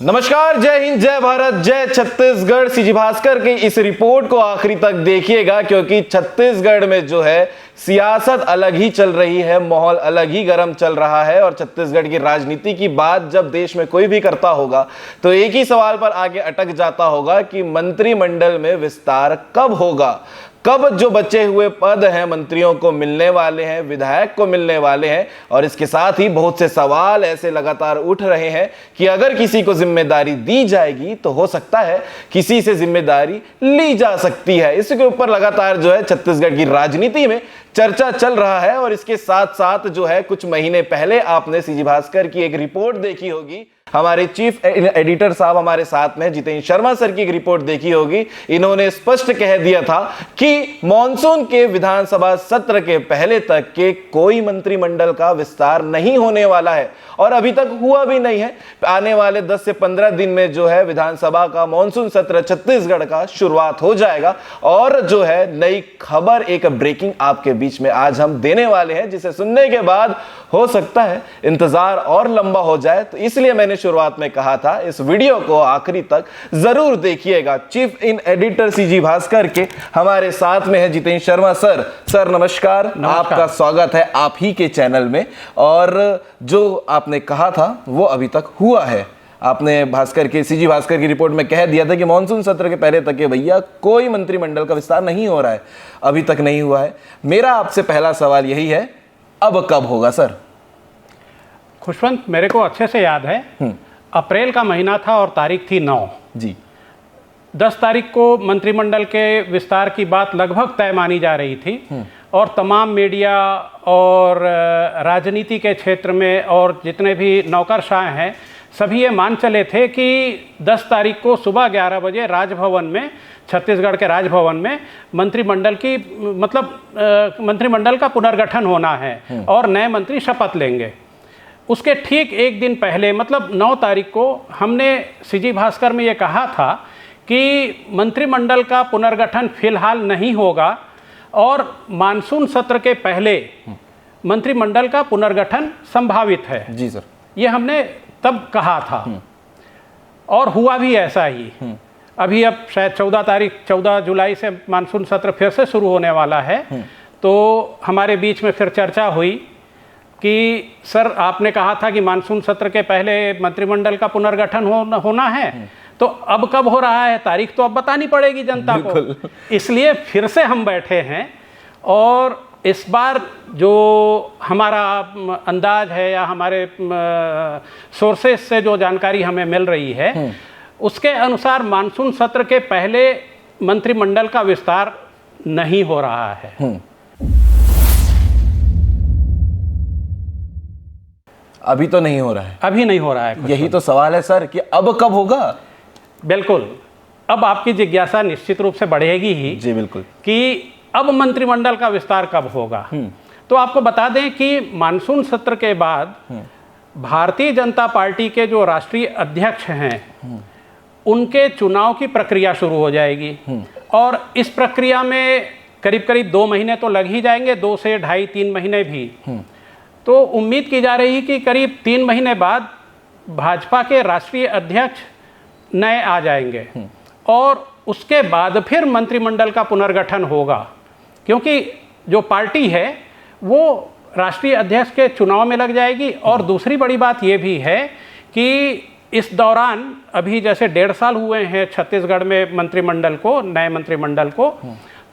नमस्कार, जय हिंद, जय भारत, जय छत्तीसगढ़। सीजी भास्कर की इस रिपोर्ट को आखिरी तक देखिएगा, क्योंकि छत्तीसगढ़ में जो है सियासत अलग ही चल रही है, माहौल अलग ही गर्म चल रहा है। और छत्तीसगढ़ की राजनीति की बात जब देश में कोई भी करता होगा तो एक ही सवाल पर आगे अटक जाता होगा कि मंत्रिमंडल में विस्तार कब होगा, कब जो बचे हुए पद हैं मंत्रियों को मिलने वाले हैं, विधायक को मिलने वाले हैं। और इसके साथ ही बहुत से सवाल ऐसे लगातार उठ रहे हैं कि अगर किसी को जिम्मेदारी दी जाएगी तो हो सकता है किसी से जिम्मेदारी ली जा सकती है। इसके ऊपर लगातार जो है छत्तीसगढ़ की राजनीति में चर्चा चल रहा है। और इसके साथ साथ जो है कुछ महीने पहले आपने सीजी भास्कर की एक रिपोर्ट देखी होगी, हमारे चीफ एडिटर साहब हमारे साथ में जितेंद्र शर्मा सर की एक रिपोर्ट देखी होगी। इन्होंने स्पष्ट कह दिया था कि मॉनसून के विधानसभा सत्र के पहले तक के कोई मंत्रिमंडल का विस्तार नहीं होने वाला है, और अभी तक हुआ भी नहीं है। आने वाले 10 से 15 दिन में जो है विधानसभा का मॉनसून सत्र छत्तीसगढ़ का शुरुआत हो जाएगा। और जो है नई खबर, एक ब्रेकिंग आपके बीच में आज हम देने वाले हैं, जिसे सुनने के बाद हो सकता है इंतजार और लंबा हो जाए। तो इसलिए मैंने शुरुआत में कहा था इस वीडियो को आखिरी तक जरूर देखिएगा। चीफ इन एडिटर सीजी भास्कर के हमारे साथ में है जितेंद्र शर्मा सर। सर नमस्कार, आपका स्वागत है आप ही के चैनल में। और जो आपने कहा था वो अभी तक हुआ है। आपने भास्कर के सीजी भास्कर की रिपोर्ट में कह दिया था कि मॉनसून सत्र के पहले तक के भैया कोई मंत्रिमंडल का विस्तार नहीं हो रहा है, अभी तक नहीं हुआ है। मेरा आपसे पहला सवाल यही है, अब कब होगा सर? खुशवंत, मेरे को अच्छे से याद है, अप्रैल का महीना था और तारीख थी 9 जी। 10 तारीख को मंत्रिमंडल के विस्तार की बात लगभग तय मानी जा रही थी। और तमाम मीडिया और राजनीति के क्षेत्र में और जितने भी नौकरशाह हैं सभी ये मान चले थे कि 10 तारीख को सुबह 11 बजे राजभवन में, छत्तीसगढ़ के राजभवन में मंत्रिमंडल की मंत्रिमंडल का पुनर्गठन होना है और नए मंत्री शपथ लेंगे। उसके ठीक एक दिन पहले मतलब 9 तारीख को हमने सीजी भास्कर में ये कहा था कि मंत्रिमंडल का पुनर्गठन फिलहाल नहीं होगा और मानसून सत्र के पहले मंत्रिमंडल का पुनर्गठन संभावित है। जी सर, ये हमने तब कहा था और हुआ भी ऐसा ही। अभी अब शायद 14 जुलाई से मानसून सत्र फिर से शुरू होने वाला है। तो हमारे बीच में फिर चर्चा हुई कि सर आपने कहा था कि मानसून सत्र के पहले मंत्रिमंडल का पुनर्गठन होना है, तो अब कब हो रहा है? तारीख तो अब बतानी पड़ेगी जनता को। इसलिए फिर से हम बैठे हैं और इस बार जो हमारा अंदाज है या हमारे सोर्सेस से जो जानकारी हमें मिल रही है उसके अनुसार मानसून सत्र के पहले मंत्रिमंडल का विस्तार नहीं हो रहा है। अभी तो नहीं हो रहा है। अभी नहीं हो रहा है। यही तो सवाल है सर कि अब कब होगा? बिल्कुल, अब आपकी जिज्ञासा निश्चित रूप से बढ़ेगी ही। जी बिल्कुल, कि अब मंत्रिमंडल का विस्तार कब होगा। तो आपको बता दें कि मानसून सत्र के बाद भारतीय जनता पार्टी के जो राष्ट्रीय अध्यक्ष हैं उनके चुनाव की प्रक्रिया शुरू हो जाएगी। और इस प्रक्रिया में करीब करीब 2 महीने तो लग ही जाएंगे, 2 से 2.5-3 महीने भी। तो उम्मीद की जा रही है कि करीब 3 महीने बाद भाजपा के राष्ट्रीय अध्यक्ष नए आ जाएंगे और उसके बाद फिर मंत्रिमंडल का पुनर्गठन होगा, क्योंकि जो पार्टी है वो राष्ट्रीय अध्यक्ष के चुनाव में लग जाएगी। और दूसरी बड़ी बात ये भी है कि इस दौरान अभी जैसे 1.5 साल हुए हैं छत्तीसगढ़ में मंत्रिमंडल को, नए मंत्रिमंडल को,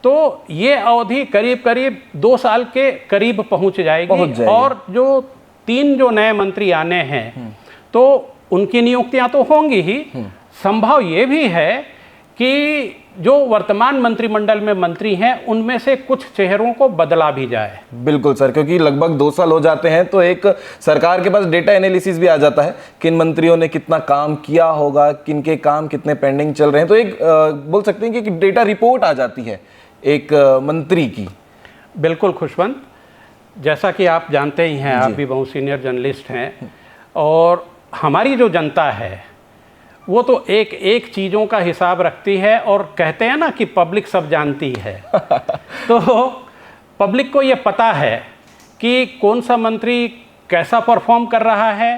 तो ये अवधि करीब करीब 2 साल के करीब पहुंच जाएगी। और जो 3 जो नए मंत्री आने हैं तो उनकी नियुक्तियां तो होंगी ही। संभव ये भी है कि जो वर्तमान मंत्रिमंडल में मंत्री हैं उनमें से कुछ चेहरों को बदला भी जाए। बिल्कुल सर, क्योंकि लगभग 2 साल हो जाते हैं तो एक सरकार के पास डेटा एनालिसिस भी आ जाता है, किन मंत्रियों ने कितना काम किया होगा, किन के काम कितने पेंडिंग चल रहे हैं। तो एक बोल सकते हैं कि डेटा रिपोर्ट आ जाती है एक मंत्री की। बिल्कुल खुशवंत, जैसा कि आप जानते ही हैं, आप भी बहुत सीनियर जर्नलिस्ट हैं और हमारी जो जनता है वो तो एक एक चीज़ों का हिसाब रखती है और कहते हैं ना कि पब्लिक सब जानती है। तो पब्लिक को ये पता है कि कौन सा मंत्री कैसा परफॉर्म कर रहा है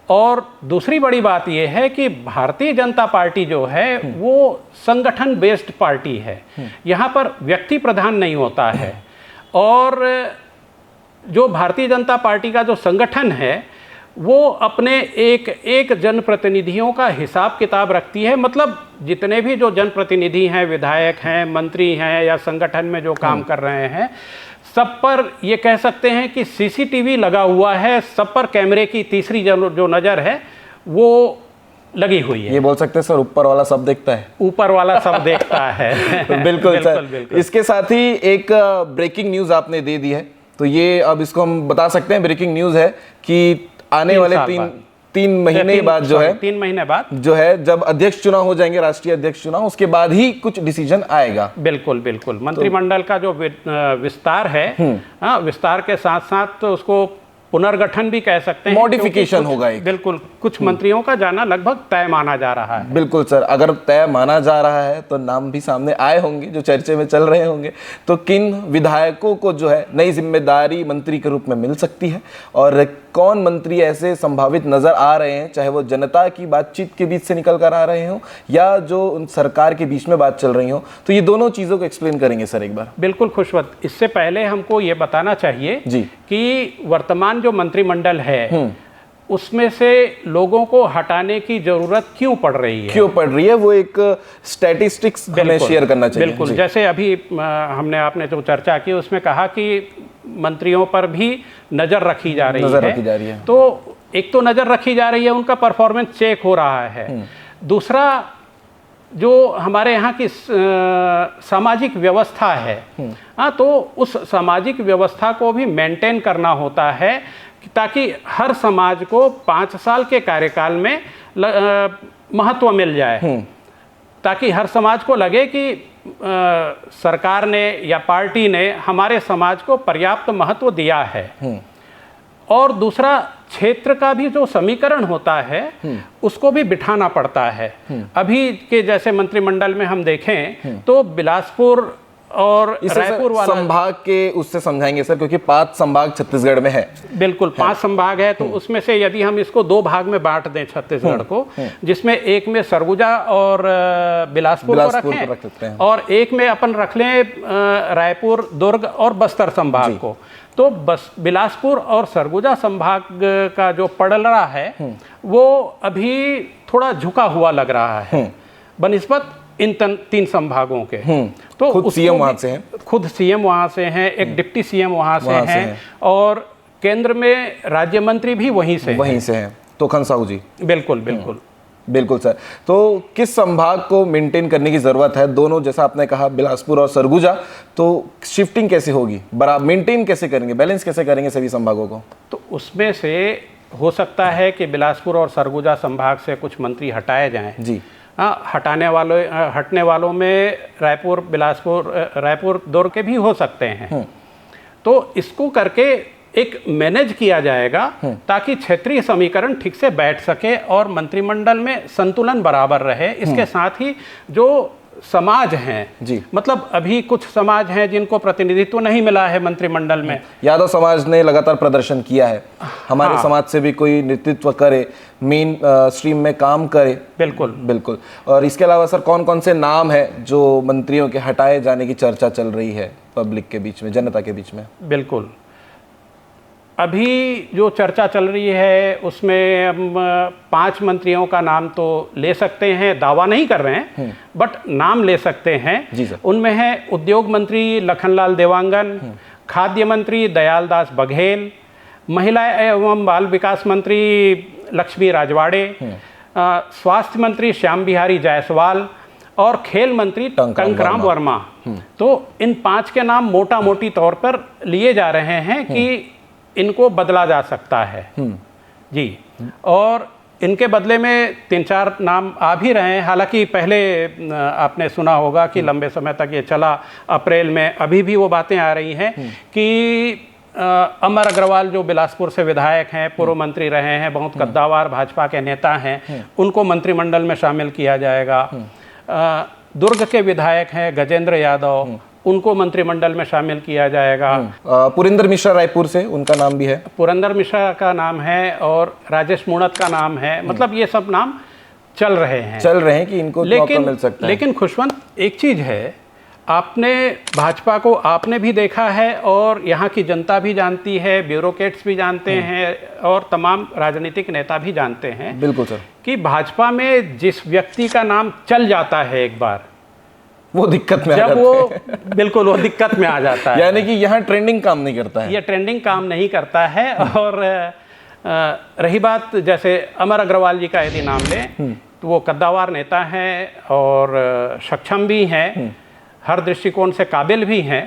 और दूसरी बड़ी बात यह है कि भारतीय जनता पार्टी जो है वो संगठन बेस्ड पार्टी है। यहाँ पर व्यक्ति प्रधान नहीं होता है, और जो भारतीय जनता पार्टी का जो संगठन है वो अपने एक एक जनप्रतिनिधियों का हिसाब किताब रखती है। मतलब जितने भी जो जनप्रतिनिधि हैं, विधायक हैं, मंत्री हैं या संगठन में जो काम कर रहे हैं, सब पर ये कह सकते हैं कि सीसीटीवी लगा हुआ है, सब पर कैमरे की तीसरी जो नज़र है वो लगी हुई है। ये बोल सकते हैं सर, ऊपर वाला सब देखता है। ऊपर वाला सब देखता है। बिल्कुल सर। इसके साथ ही एक ब्रेकिंग न्यूज़ आपने दे दी है, तो ये अब इसको हम बता सकते हैं ब्रेकिंग न्यूज़ है कि आने वाले तीन महीने बाद जो है, 3 महीने बाद जो है, जब अध्यक्ष चुनाव हो जाएंगे, राष्ट्रीय अध्यक्ष चुनाव, उसके बाद ही कुछ डिसीजन आएगा। बिल्कुल बिल्कुल। मंत्रिमंडल का जो विस्तार है, विस्तार के साथ साथ तो उसको पुनर्गठन भी कह सकते हैं, मॉडिफिकेशन होगा एक। बिल्कुल, कुछ मंत्रियों का जाना लगभग तय माना जा रहा है। बिल्कुल सर, अगर तय माना जा रहा है तो नाम भी सामने आए होंगे जो चर्चे में चल रहे होंगे। तो किन विधायकों को जो है नई जिम्मेदारी मंत्री के रूप में मिल सकती है, और कौन मंत्री ऐसे संभावित नजर आ रहे हैं, चाहे वो जनता की बातचीत के बीच से निकल कर आ रहे हो या जो उन सरकार के बीच में बात चल रही हो, तो ये दोनों चीजों को एक्सप्लेन करेंगे सर एक बार। बिल्कुल खुशवंत, इससे पहले हमको ये बताना चाहिए जी कि वर्तमान जो मंत्रिमंडल है उसमें से लोगों को हटाने की जरूरत क्यों पड़ रही है, वो एक स्टैटिस्टिक्स हमें शेयर करना चाहिए। बिल्कुल, जैसे अभी आपने जो चर्चा की उसमें कहा कि मंत्रियों पर भी नजर रखी जा रही है। तो एक तो नजर रखी जा रही है, उनका परफॉर्मेंस चेक हो रहा है। दूसरा, जो हमारे यहाँ की सामाजिक व्यवस्था है, तो उस सामाजिक व्यवस्था को भी मेंटेन करना होता है ताकि हर समाज को 5 साल के कार्यकाल में महत्व मिल जाए, ताकि हर समाज को लगे कि सरकार ने या पार्टी ने हमारे समाज को पर्याप्त महत्व दिया है। और दूसरा, क्षेत्र का भी जो समीकरण होता है उसको भी बिठाना पड़ता है। अभी के जैसे मंत्रिमंडल में हम देखें तो बिलासपुर और रायपुर वाला संभाग के उससे समझाएंगे सर, क्योंकि 5 संभाग छत्तीसगढ़ में है। बिल्कुल, 5 संभाग है। तो उसमें से यदि हम इसको 2 भाग में बांट दें छत्तीसगढ़ को, जिसमें एक में सरगुजा और बिलासपुर को रखें और एक में अपन रख लें रायपुर, दुर्ग और बस्तर संभाग को, तो बस बिलासपुर और सरगुजा संभाग का जो पड़लरा है वो अभी थोड़ा झुका हुआ लग रहा है बनिस्बत इन 3 संभागों के। तो खुद सीएम वहां से हैं, खुद सीएम वहां से हैं, एक डिप्टी सीएम वहां से हैं, और केंद्र में राज्य मंत्री भी वहीं से हैं, तोखन साहू जी। बिल्कुल बिल्कुल बिल्कुल सर। तो किस संभाग को मेंटेन करने की जरूरत है? दोनों, जैसा आपने कहा बिलासपुर और सरगुजा, तो शिफ्टिंग कैसे होगी, बराबर मेंटेन कैसे करेंगे, बैलेंस कैसे करेंगे सभी संभागों को? तो उसमें से हो सकता है कि बिलासपुर और सरगुजा संभाग से कुछ मंत्री हटाए जाएं जी। हटने वालों में रायपुर, बिलासपुर, रायपुर, दुर्ग के भी हो सकते हैं। तो इसको करके एक मैनेज किया जाएगा ताकि क्षेत्रीय समीकरण ठीक से बैठ सके और मंत्रिमंडल में संतुलन बराबर रहे। इसके साथ ही जो समाज हैं जी, मतलब अभी कुछ समाज हैं जिनको प्रतिनिधित्व नहीं मिला है मंत्रिमंडल में। यादव समाज ने लगातार प्रदर्शन किया है, हमारे समाज से भी कोई नेतृत्व करे, मेन स्ट्रीम में काम करे। बिल्कुल बिल्कुल। और इसके अलावा सर कौन कौन से नाम है जो मंत्रियों के हटाए जाने की चर्चा चल रही है पब्लिक के बीच में, जनता के बीच में? बिल्कुल, अभी जो चर्चा चल रही है उसमें हम 5 मंत्रियों का नाम तो ले सकते हैं, दावा नहीं कर रहे हैं बट नाम ले सकते हैं। उनमें है उद्योग मंत्री लखनलाल देवांगन, खाद्य मंत्री दयालदास बघेल, महिला एवं बाल विकास मंत्री लक्ष्मी राजवाड़े, स्वास्थ्य मंत्री श्याम बिहारी जायसवाल और खेल मंत्री टंकराम वर्मा। तो इन 5 के नाम मोटा मोटी तौर पर लिए जा रहे हैं कि इनको बदला जा सकता है जी। और इनके बदले में 3-4 नाम आ भी रहे हैं। हालांकि पहले आपने सुना होगा कि लंबे समय तक ये चला, अप्रैल में अभी भी वो बातें आ रही हैं कि अमर अग्रवाल जो बिलासपुर से विधायक हैं, पूर्व मंत्री रहे हैं, बहुत कद्दावर भाजपा के नेता हैं, उनको मंत्रिमंडल में शामिल किया जाएगा। दुर्ग के विधायक हैं गजेंद्र यादव, उनको मंत्रिमंडल में शामिल किया जाएगा। पुरिंदर मिश्रा रायपुर से, उनका नाम भी है। पुरंदर मिश्रा का नाम है और राजेश मूणत का नाम है। मतलब ये सब नाम चल रहे हैं कि इनको मौका मिल सकता है। लेकिन खुशवंत, एक चीज है, आपने भाजपा को आपने भी देखा है और यहाँ की जनता भी जानती है, ब्यूरोक्रेट्स भी जानते हैं और तमाम राजनीतिक नेता भी जानते हैं, बिल्कुल सर, कि भाजपा में जिस व्यक्ति का नाम चल जाता है एक बार, वो दिक्कत में आ जब जाता वो है। बिल्कुल वो दिक्कत में आ जाता है। यानी कि यहाँ ट्रेंडिंग काम नहीं करता है। ये ट्रेंडिंग काम नहीं करता है। और रही बात जैसे अमर अग्रवाल जी का यदि नाम लें, तो वो कद्दावर नेता हैं और सक्षम भी हैं, हर दृष्टिकोण से काबिल भी हैं,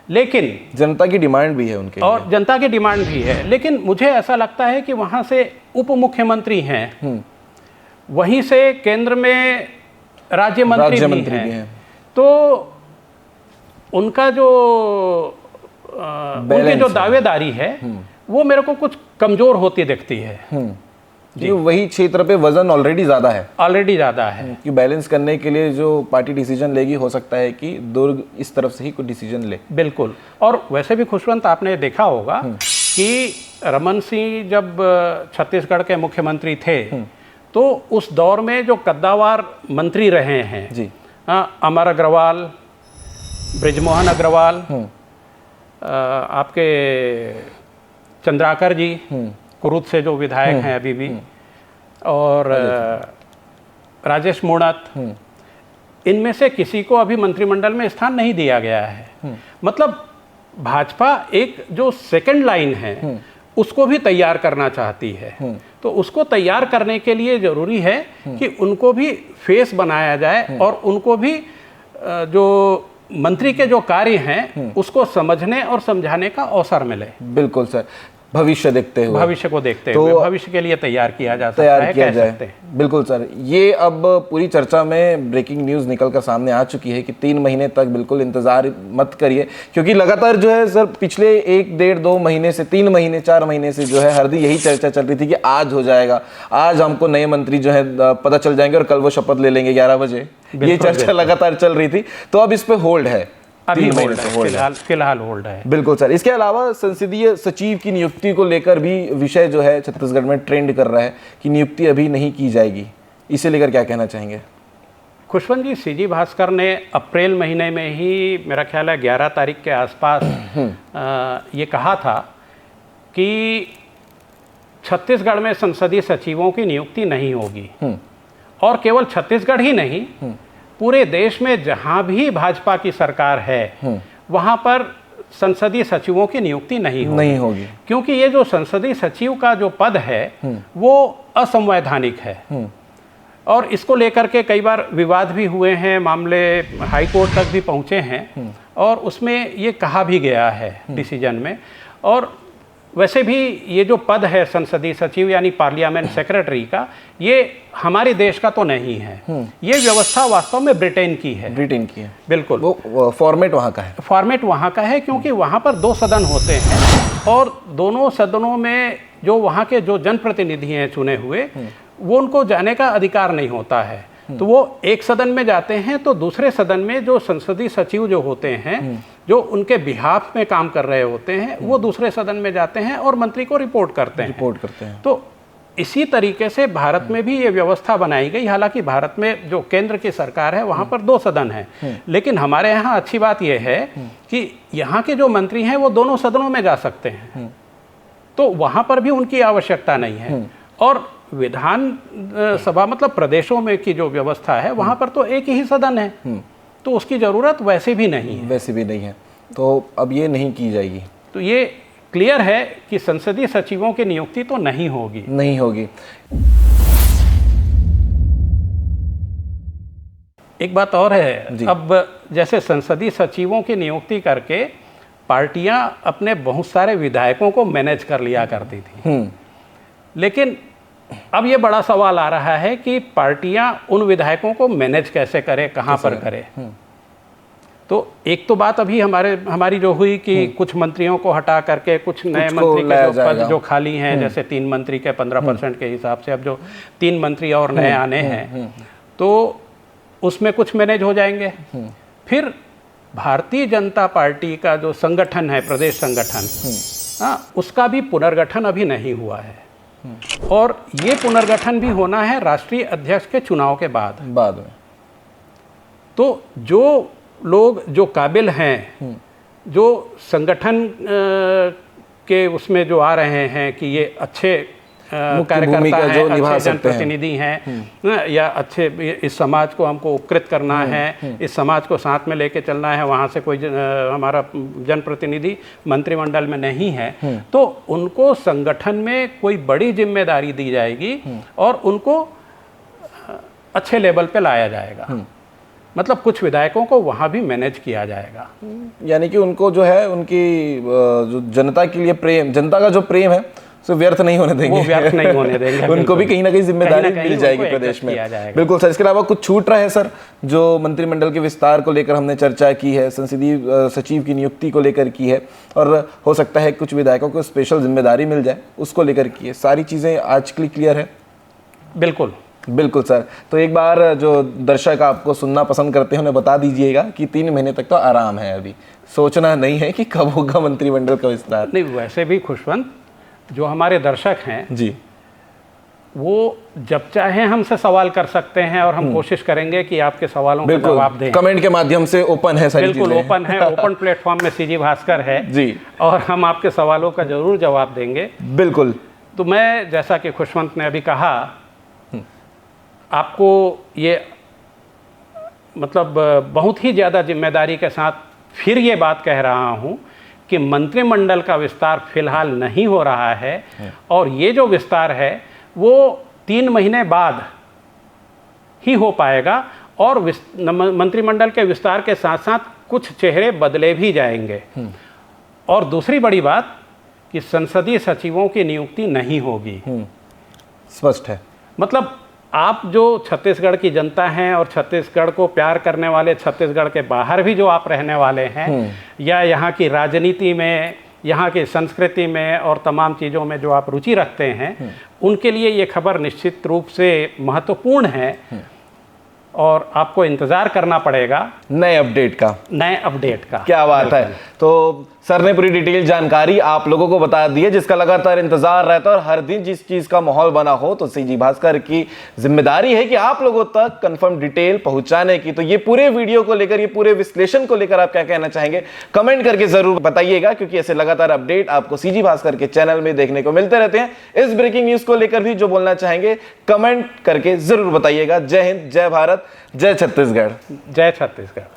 लेकिन जनता की डिमांड भी है उनके और जनता की डिमांड भी है। लेकिन मुझे ऐसा लगता है कि वहाँ से उप मुख्यमंत्री हैं, वहीं से केंद्र में राज्य मंत्री भी हैं, तो उनका जो उनकी जो दावेदारी है वो मेरे को कुछ कमजोर होती दिखती है। जी, वही क्षेत्र पे वजन ऑलरेडी ज्यादा है कि बैलेंस करने के लिए जो पार्टी डिसीजन लेगी, हो सकता है कि दुर्ग इस तरफ से ही कुछ डिसीजन ले। बिल्कुल। और वैसे भी खुशवंत, आपने देखा होगा कि रमन सिंह जब छत्तीसगढ़ के मुख्यमंत्री थे, तो उस दौर में जो कद्दावर मंत्री रहे हैं जी, अमर अग्रवाल, ब्रिजमोहन अग्रवाल, आपके चंद्राकर जी कुरुद से जो विधायक हैं अभी भी, और राजेश मूणत, इनमें से किसी को अभी मंत्रिमंडल में स्थान नहीं दिया गया है। मतलब भाजपा एक जो सेकंड लाइन है उसको भी तैयार करना चाहती है। तो उसको तैयार करने के लिए जरूरी है कि उनको भी फेस बनाया जाए और उनको भी जो मंत्री के जो कार्य हैं उसको समझने और समझाने का अवसर मिले। बिल्कुल सर, भविष्य देखते हुए, भविष्य को देखते हुए भविष्य के लिए तैयार किया जा सकता है, कह सकते हैं। बिल्कुल सर, ये अब पूरी चर्चा में ब्रेकिंग न्यूज़ निकलकर सामने आ चुकी है कि 3 महीने तक बिल्कुल इंतजार मत करिए, क्योंकि लगातार जो है सर पिछले 1, 1.5, 2 महीने से 3 महीने 4 महीने से जो है हर दिन यही चर्चा चल रही थी कि आज हो जाएगा, आज हमको नए मंत्री जो है पता चल जाएंगे और कल वो शपथ ले लेंगे 11 बजे। ये चर्चा लगातार चल रही थी, तो अब इस पे होल्ड है, अभी फिलहाल होल्ड है। बिल्कुल सर। इसके अलावा संसदीय सचिव की नियुक्ति को लेकर भी विषय जो है छत्तीसगढ़ में ट्रेंड कर रहा है कि नियुक्ति अभी नहीं की जाएगी, इसे लेकर क्या कहना चाहेंगे? खुशवंत जी, सीजी भास्कर ने अप्रैल महीने में ही, मेरा ख्याल है 11 तारीख के आसपास ये कहा था कि छत्तीसगढ़ में संसदीय सचिवों की नियुक्ति नहीं होगी। और केवल छत्तीसगढ़ ही नहीं, पूरे देश में जहां भी भाजपा की सरकार है वहां पर संसदीय सचिवों की नियुक्ति नहीं होगी, क्योंकि ये जो संसदीय सचिव का जो पद है वो असंवैधानिक है। और इसको लेकर के कई बार विवाद भी हुए हैं, मामले हाई कोर्ट तक भी पहुंचे हैं और उसमें ये कहा भी गया है डिसीजन में। और वैसे भी ये जो पद है संसदीय सचिव यानी पार्लियामेंट सेक्रेटरी का, ये हमारे देश का तो नहीं है। ये व्यवस्था वास्तव में ब्रिटेन की है। बिल्कुल, वो फॉर्मेट वहाँ का है। फॉर्मेट वहाँ का है क्योंकि वहाँ पर 2 सदन होते हैं और दोनों सदनों में जो वहाँ के जो जनप्रतिनिधि हैं चुने हुए, वो उनको जाने का अधिकार नहीं होता है। तो वो एक सदन में जाते हैं तो दूसरे सदन में जो संसदीय सचिव जो होते हैं, जो उनके बिहाफ में काम कर रहे होते हैं, वो दूसरे सदन में जाते हैं और मंत्री को रिपोर्ट करते हैं। तो इसी तरीके से भारत में भी ये व्यवस्था बनाई गई। हालांकि भारत में जो केंद्र की सरकार है वहाँ पर 2 सदन हैं, लेकिन हमारे यहाँ अच्छी बात यह है कि यहाँ के जो मंत्री हैं वो दोनों सदनों में जा सकते हैं, तो वहाँ पर भी उनकी आवश्यकता नहीं है। और विधान सभा मतलब प्रदेशों में की जो व्यवस्था है वहाँ पर तो एक ही सदन है, तो उसकी जरूरत वैसे भी नहीं है। तो अब ये नहीं की जाएगी। तो ये क्लियर है कि संसदीय सचिवों की नियुक्ति तो नहीं होगी। एक बात और है, अब जैसे संसदीय सचिवों की नियुक्ति करके पार्टियां अपने बहुत सारे विधायकों को मैनेज कर लिया करती थी, लेकिन अब ये बड़ा सवाल आ रहा है कि पार्टियां उन विधायकों को मैनेज कैसे करें, कहां पर करें। तो एक तो बात अभी हमारी जो हुई कि कुछ मंत्रियों को हटा करके कुछ नए मंत्री के जो पद जो खाली हैं, जैसे 3 मंत्री के 15% के हिसाब से अब जो 3 मंत्री और नए आने हैं, तो उसमें कुछ मैनेज हो जाएंगे। फिर भारतीय जनता पार्टी का जो संगठन है, प्रदेश संगठन, उसका भी पुनर्गठन अभी नहीं हुआ है। और ये पुनर्गठन भी होना है राष्ट्रीय अध्यक्ष के चुनाव के बाद में। तो जो लोग जो काबिल हैं, जो संगठन के उसमें जो आ रहे हैं कि ये अच्छे कार्यकर्ता हैं, अच्छे जनप्रतिनिधि हैं, या अच्छे इस समाज को हमको उपकृत करना है, इस समाज को साथ में लेके चलना है, वहाँ से कोई हमारा जनप्रतिनिधि मंत्रिमंडल में नहीं है, तो उनको संगठन में कोई बड़ी जिम्मेदारी दी जाएगी और उनको अच्छे लेवल पे लाया जाएगा। मतलब कुछ विधायकों को वहाँ भी मैनेज किया जाएगा। यानी कि उनको जो है उनकी जो जनता के लिए प्रेम, जनता का जो प्रेम है तो व्यर्थ नहीं होने देंगे, वो व्यर्थ नहीं होने देंगे। उनको भी कहीं ना कहीं जिम्मेदारी मिल जाएगी प्रदेश में। बिल्कुल सर। इसके अलावा कुछ छूट रहा है सर, जो मंत्रिमंडल के विस्तार को लेकर हमने चर्चा की है, संसदीय सचिव की नियुक्ति को लेकर की है, और हो सकता है कुछ विधायकों को स्पेशल जिम्मेदारी मिल जाए, उसको लेकर की है, सारी चीजें आज के लिए क्लियर है? बिल्कुल बिल्कुल सर। तो एक बार जो दर्शक आपको सुनना पसंद करते हैं उन्हें बता दीजिएगा कि 3 महीने तक तो आराम है, अभी सोचना नहीं है कि कब होगा मंत्रिमंडल का विस्तार। नहीं, वैसे भी खुशवंत जो हमारे दर्शक हैं जी, वो जब चाहे हमसे सवाल कर सकते हैं और हम कोशिश करेंगे कि आपके सवालों का जवाब दें। कमेंट के माध्यम से ओपन है, सारी बिल्कुल ओपन है, ओपन प्लेटफॉर्म में सीजी भास्कर है जी, और हम आपके सवालों का जरूर जवाब देंगे। बिल्कुल। तो मैं, जैसा कि खुशवंत ने अभी कहा, आपको ये मतलब बहुत ही ज़्यादा जिम्मेदारी के साथ फिर ये बात कह रहा हूँ कि मंत्रिमंडल का विस्तार फिलहाल नहीं हो रहा है, और ये जो विस्तार है वो 3 महीने बाद ही हो पाएगा, और मंत्रिमंडल के विस्तार के साथ साथ कुछ चेहरे बदले भी जाएंगे। और दूसरी बड़ी बात कि संसदीय सचिवों की नियुक्ति नहीं होगी। स्पष्ट है। मतलब आप जो छत्तीसगढ़ की जनता हैं और छत्तीसगढ़ को प्यार करने वाले, छत्तीसगढ़ के बाहर भी जो आप रहने वाले हैं, या यहाँ की राजनीति में, यहाँ की संस्कृति में और तमाम चीज़ों में जो आप रुचि रखते हैं, उनके लिए ये खबर निश्चित रूप से महत्वपूर्ण है, और आपको इंतज़ार करना पड़ेगा नए अपडेट का। क्या बात है। तो सर ने पूरी डिटेल जानकारी आप लोगों को बता दी है, जिसका लगातार इंतजार रहता है, और हर दिन जिस चीज का माहौल बना हो तो सीजी भास्कर की जिम्मेदारी है कि आप लोगों तक कंफर्म डिटेल पहुंचाने की। तो ये पूरे वीडियो को लेकर, ये पूरे विश्लेषण को लेकर आप क्या कहना चाहेंगे, कमेंट करके जरूर बताइएगा, क्योंकि ऐसे लगातार अपडेट आपको सीजी भास्कर के चैनल में देखने को मिलते रहते हैं। इस ब्रेकिंग न्यूज को लेकर भी जो बोलना चाहेंगे कमेंट करके जरूर बताइएगा। जय हिंद, जय भारत, जय छत्तीसगढ़। जय छत्तीसगढ़।